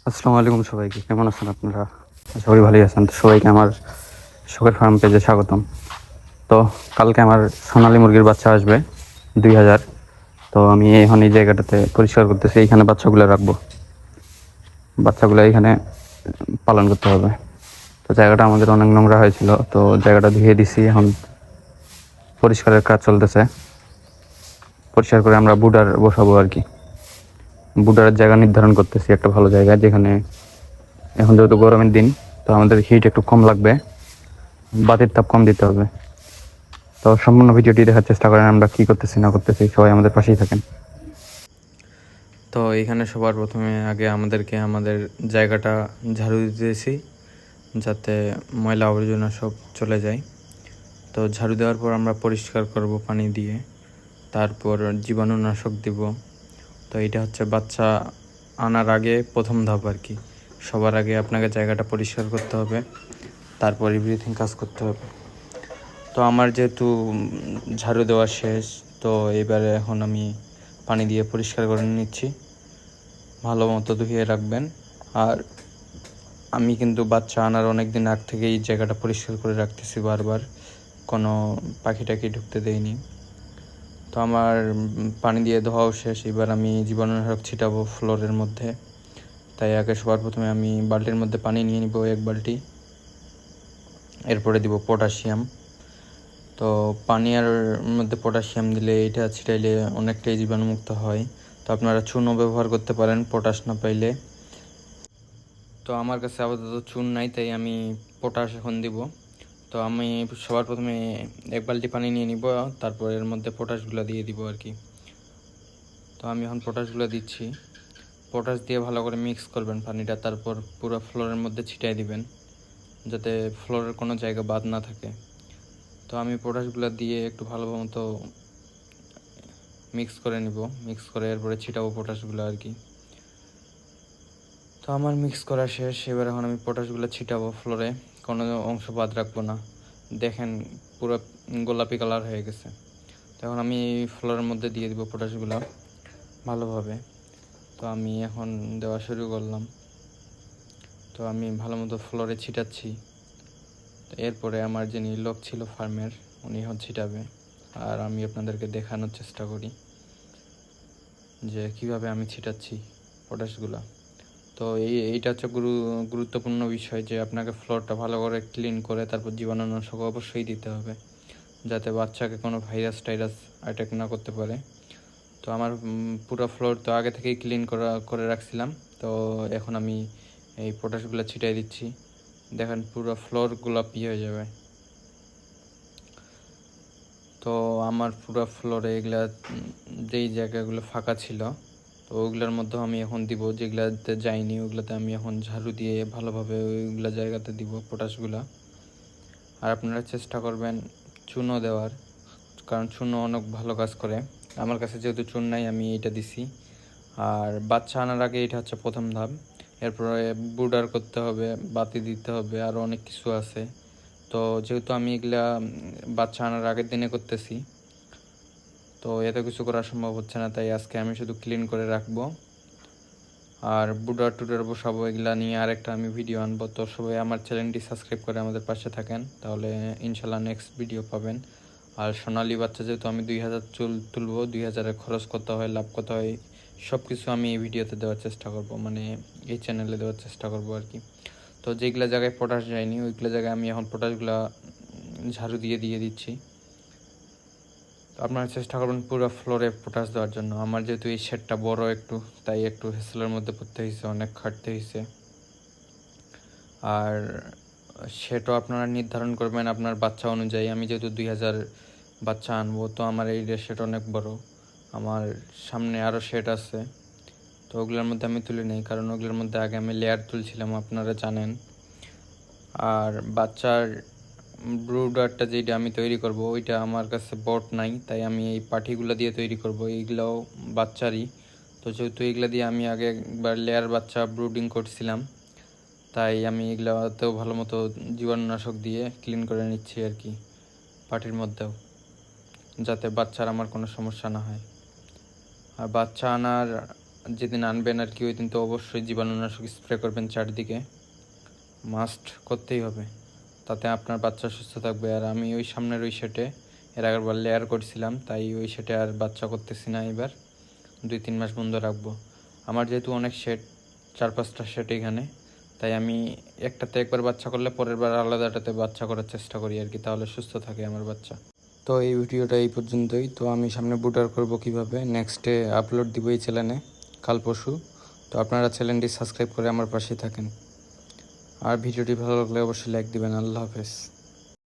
আসসালামু আলাইকুম সবাইকে, কেমন আছেন আপনারা? আশা করি ভালোই আছেন। তো সবাইকে আমার শখের ফার্ম পেজে স্বাগতম। তো কালকে আমার সোনালী মুরগির বাচ্চা আসবে 2000। তো আমি এখন এই জায়গাটাতে পরিষ্কার করতেছি, এইখানে বাচ্চাগুলো রাখবো। বাচ্চাগুলো এখানে পালন করতে হবে। তো জায়গাটা আমাদের অনেক নোংরা হয়েছিল, তো জায়গাটা ধুয়ে দিছি, এখন পরিষ্কারের কাজ চলতেছে। পরিষ্কার করে আমরা বুডার বসাবো আর কি। বুডারের জায়গা নির্ধারণ করতেছি একটা ভালো জায়গা, যেখানে এখন যেহেতু গরমের দিন, তো আমাদের হিট একটু কম লাগবে, বাতির তাপ কম দিতে হবে। তো সম্পূর্ণ ভিডিওটি দেখার চেষ্টা করেন, আমরা কি করতেছি না করতেছি, সবাই আমাদের পাশেই থাকেন। তো এখানে সবার প্রথমে আগে আমাদেরকে আমাদের জায়গাটা ঝাড়ু দিতেছি, যাতে ময়লা আবর্জনা সব চলে যায়। তো ঝাড়ু দেওয়ার পর আমরা পরিষ্কার করব পানি দিয়ে, তারপর জীবাণুনাশক দিব। তো এটা হচ্ছে বাচ্চা আনার আগে প্রথম ধাপ আর কি। সবার আগে আপনাকে জায়গাটা পরিষ্কার করতে হবে, তারপর এভরিথিং কাজ করতে হবে। তো আমার যেহেতু ঝাড়ু দেওয়া শেষ, তো এবারে এখন আমি পানি দিয়ে পরিষ্কার করে নিচ্ছি। ভালো মতো ধুয়ে রাখবেন। আর আমি কিন্তু বাচ্চা আনার অনেক দিন আগ থেকে এই জায়গাটা পরিষ্কার করে রাখতেছি, বারবার কোনো পাখি টাখি ঢুকতে দেইনি। তো আমার পানি দিয়ে ধোয়াও শেষ, এবার আমি জীবাণুনাশক ছিটাবো ফ্লোরের মধ্যে। তাই আগে সবার প্রথমে আমি বালতির মধ্যে পানি নিয়ে নিব, 1 বালতি। এরপরে দিব পটাশিয়াম। তো পানি আর মধ্যে পটাশিয়াম দিলে এটা ছিটাইলে অনেকটাই জীবাণুমুক্ত হয়। তো আপনারা চুনও ব্যবহার করতে পারেন পটাশ না পাইলে। তো আমার কাছে আপাতত চুন নাই, তাই আমি পটাশ এখন দিব। তো আমি সবার প্রথমে 1 বালতি পানি নিয়ে নিব, তারপর এর মধ্যে পটাশগুলো দিয়ে দিব আর কি। তো আমি এখন পটাশগুলো দিচ্ছি। পটাশ দিয়ে ভালো করে মিক্স করবেন পানিটা, তারপর পুরো ফ্লোরের মধ্যে ছিটাই দিবেন, যাতে ফ্লোরের কোনো জায়গা বাদ না থাকে। তো আমি পটাশগুলো দিয়ে একটু ভালো মতো মিক্স করে নিব, মিক্স করে এরপরে ছিটাবো পটাশগুলো আর কি। তো আমার মিক্স করা শেষ, এবার এখন আমি পটাশগুলো ছিটাবো ফ্লোরে, কোনো অংশ বাদ রাখবো না। দেখেন পুরো গোলাপি কালার হয়ে গেছে। তো এখন আমি ফ্লোরের মধ্যে দিয়ে দিব পটাশগুলো ভালোভাবে। তো আমি এখন দেওয়া শুরু করলাম। তো আমি ভালো মতো ফ্লোরে ছিটাচ্ছি। তো এরপরে আমার যিনি লোক ছিল ফার্মের, উনি এখন ছিটাবে, আর আমি আপনাদেরকে দেখানোর চেষ্টা করি যে কিভাবে আমি ছিটাচ্ছি পটাশগুলো। তো এইটা হচ্ছে গুরুত্বপূর্ণ বিষয়, যে আপনাকে ফ্লোরটা ভালো করে ক্লিন করে তারপর জীবাণুনাশক অবশ্যই দিতে হবে, যাতে বাচ্চাকে কোনো ভাইরাস টাইরাস অ্যাটাক না করতে পারে। তো আমার পুরো ফ্লোর তো আগে থেকেই ক্লিন করে রাখছিলাম। তো এখন আমি এই পটাশগুলো ছিটাই দিচ্ছি। দেখেন পুরো ফ্লোর গোলাপি হয়ে যাবে। তো আমার পুরো ফ্লোরে এগুলা যেই জায়গাগুলো ফাঁকা ছিল, তো ওইগুলোর মধ্যে আমি এখন দিব, যেগুলাতে যাইনি ওগুলোতে আমি এখন ঝাড়ু দিয়ে ভালোভাবে ওইগুলো জায়গাতে দিব পটাশগুলা। আর আপনারা চেষ্টা করবেন চুনও দেওয়ার, কারণ চুনও অনেক ভালো কাজ করে। আমার কাছে যেহেতু চুন নাই, আমি এইটা দিছি। আর বাচ্চা আনার আগে এটা হচ্ছে প্রথম ধাপ। এরপরে বুডার করতে হবে, বাতি দিতে হবে, আরও অনেক কিছু আছে। তো যেহেতু আমি এগুলা বাচ্চা আনার আগের দিনে করতেছি, তো এত কিছু করা সম্ভব হচ্ছে না, তাই আজকে আমি শুধু ক্লিন করে রাখবো। আর বুডার টুডার বসাবো, এগুলা নিয়ে আরেকটা আমি ভিডিও আনবো। তো সবাই আমার চ্যানেলটি সাবস্ক্রাইব করে আমাদের পাশে থাকেন, তাহলে ইনশাল্লাহ নেক্সট ভিডিও পাবেন। আর সোনালি বাচ্চা যেহেতু আমি 2000 তুলবো, 2000-এ খরচ কত হয়, লাভ কত হয়, সব কিছু আমি এই ভিডিওতে দেওয়ার চেষ্টা করব, মানে এই চ্যানেলে দেওয়ার চেষ্টা করব আর কি। তো যেগুলো জায়গায় পটাশ যায়নি ওইগুলো জায়গায় আমি এখন পটাশগুলো ঝাড়ু দিয়ে দিচ্ছি। তো আপনারা চেষ্টা করবেন পুরো ফ্লোরে পটাশ দেওয়ার জন্য। আমার যেহেতু এই শেডটা বড় একটু, তাই একটু হেসেলের মধ্যে পড়তে হয়েছে, অনেক খাটতে হয়েছে। আর সেটাও আপনারা নির্ধারণ করবেন আপনার বাচ্চা অনুযায়ী। আমি যেহেতু 2000 বাচ্চা আনবো, তো আমার এই শেড অনেক বড়। আমার সামনে আরও শেড আছে, তো ওগুলোর মধ্যে আমি তুলে নিই, কারণ ওগুলোর মধ্যে আগে আমি লেয়ার তুলছিলাম, আপনারা জানেন। আর বাচ্চার ব্রুডারটা যেটা আমি তৈরি করব, ওইটা আমার কাছে বট নাই, তাই আমি এই পাঠিগুলো দিয়ে তৈরি করব। এইগুলাও বাচ্চারই। তো যেহেতু এইগুলা দিয়ে আমি আগে একবার লেয়ার বাচ্চা ব্রুডিং করছিলাম, তাই আমি এগুলাতেও ভালো মতো জীবাণুনাশক দিয়ে ক্লিন করে নিচ্ছি আর কি, পাটির মধ্যেও, যাতে বাচ্চার আমার কোনো সমস্যা না হয়। আর বাচ্চা আনার যেদিন আনবেন আর কি ওই দিন তো অবশ্যই জীবাণুনাশক স্প্রে করবেন চারদিকে, মাস্ট করতেই হবে, তাতে আপনার বাচ্চা সুস্থ থাকবে। আর আমি ওই সামনের ওই সেটে এর আগেরবার লেয়ার করছিলাম, তাই ওই সেটে আর বাচ্চা করতেছি না, এবার 2-3 মাস বন্ধ রাখবো। আমার যেহেতু অনেক সেট, 4-5টা সেট এখানে, তাই আমি একটাতে একবার বাচ্চা করলে পরের বার আলাদাটাতে বাচ্চা করার চেষ্টা করি আর কি, তাহলে সুস্থ থাকে আমার বাচ্চা। তো এই ভিডিওটা এই পর্যন্তই। তো আমি সামনে বুটার করব কিভাবে নেক্সটে আপলোড দিব এই চ্যানেলে কাল পরশু। তো আপনারা চ্যানেলটি সাবস্ক্রাইব করে আমার পাশে থাকেন। আর ভিডিওটি ভালো লাগলে অবশ্যই লাইক দিবেন। আল্লাহ হাফেজ।